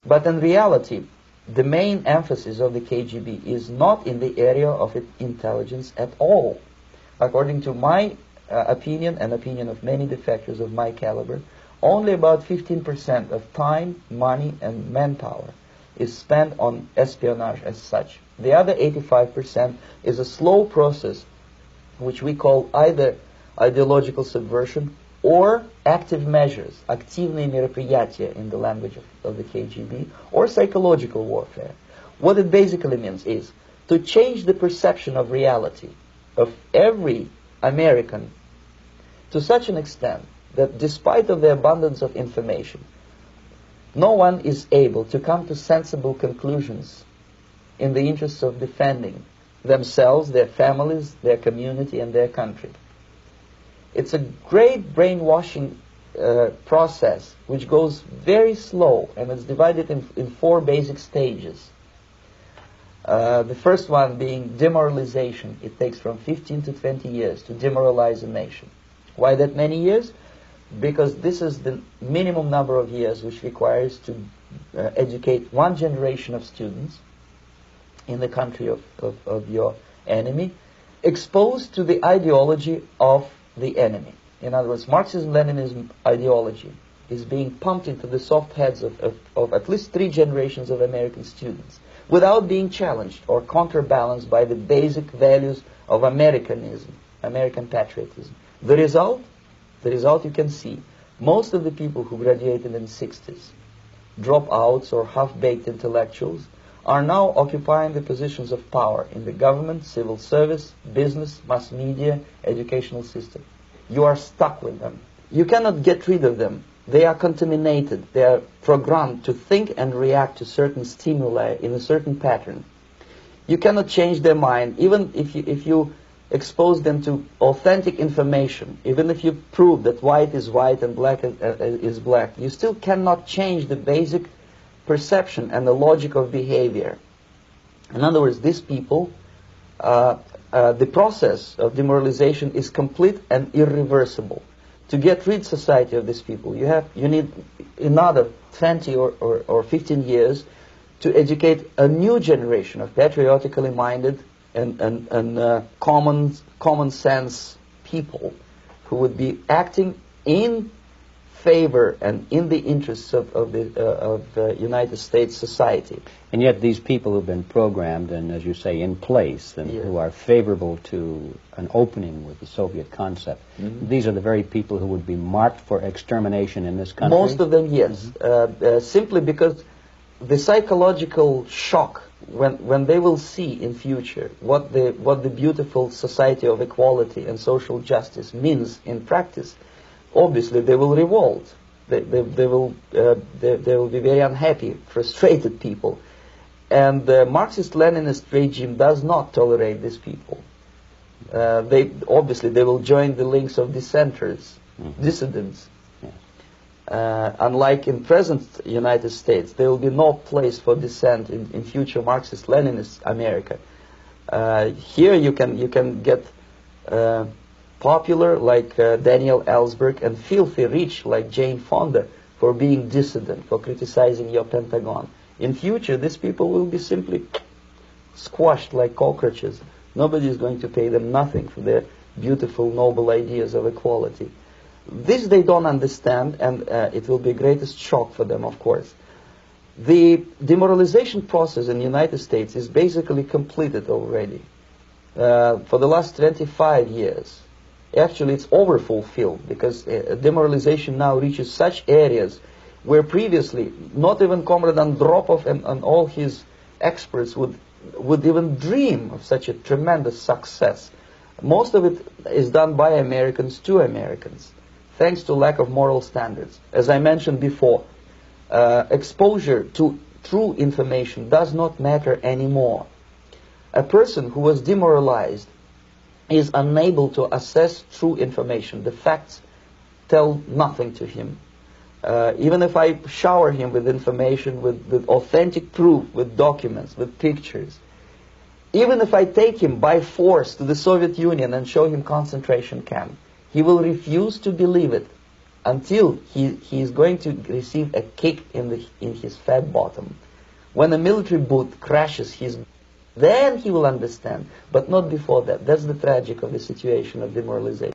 But in reality, the main emphasis of the KGB is not in the area of intelligence at all. According to my opinion and opinion of many defectors of my caliber, only about 15% of time, money, and manpower is spent on espionage as such. The other 85% is a slow process which we call either ideological subversion or active measures, активные мероприятия in the language of the KGB, or psychological warfare. What it basically means is to change the perception of reality of every American to such an extent that despite of the abundance of information, no one is able to come to sensible conclusions in the interests of defending themselves, their families, their community, and their country. It's a great brainwashing process which goes very slow, and it's divided in four basic stages. The first one being demoralization. It takes from 15 to 20 years to demoralize a nation. Why that many years? Because this is the minimum number of years which requires to educate one generation of students in the country of your enemy, exposed to the ideology of the enemy. In other words, Marxism-Leninism ideology is being pumped into the soft heads of at least 3 generations of American students without being challenged or counterbalanced by the basic values of Americanism, American patriotism. The result you can see. Most of the people who graduated in the 60s, dropouts or half-baked intellectuals, are now occupying the positions of power in the government, civil service, business, mass media, educational system. You are stuck with them. You cannot get rid of them. They are contaminated. They are programmed to think and react to certain stimuli in a certain pattern. You cannot change their mind, even if you expose them to authentic information, even if you prove that white is white and black is black. You still cannot change the basic perception and the logic of behavior. In other words, these people, the process of demoralization is complete and irreversible. To get rid society of these people, you need another 20 or 15 years to educate a new generation of patriotically minded and common sense people who would be acting in favor and in the interests of United States society. And yet these people who've been programmed and, as you say, in place and who are favorable to an opening with the Soviet concept, these are the very people who would be marked for extermination in this country? Most of them, yes. Simply because the psychological shock when they will see in future what the beautiful society of equality and social justice means in practice, obviously they will revolt. They will be very unhappy, frustrated people, and the Marxist-Leninist regime does not tolerate these people. They will join the links of dissenters, dissidents. Unlike in present United States, there will be no place for dissent in future Marxist-Leninist America. Here you can get popular like Daniel Ellsberg and filthy rich like Jane Fonda for being dissident, for criticizing your Pentagon. In future, these people will be simply squashed like cockroaches. Nobody is going to pay them nothing for their beautiful, noble ideas of equality. This they don't understand, and it will be greatest shock for them, of course. The demoralization process in the United States is basically completed already. For the last 25 years. Actually, it's overfulfilled, because demoralization now reaches such areas where previously not even Comrade Andropov and all his experts would even dream of such a tremendous success. Most of it is done by Americans to Americans, thanks to lack of moral standards. As I mentioned before, exposure to true information does not matter anymore. A person who was demoralized is unable to assess true information. The facts tell nothing to him. Even if I shower him with information, with authentic proof, with documents, with pictures, even if I take him by force to the Soviet Union and show him concentration camp, he will refuse to believe it. until he is going to receive a kick in his fat bottom. When a military boot crashes then he will understand, but not before that. That's the tragic of the situation of demoralization.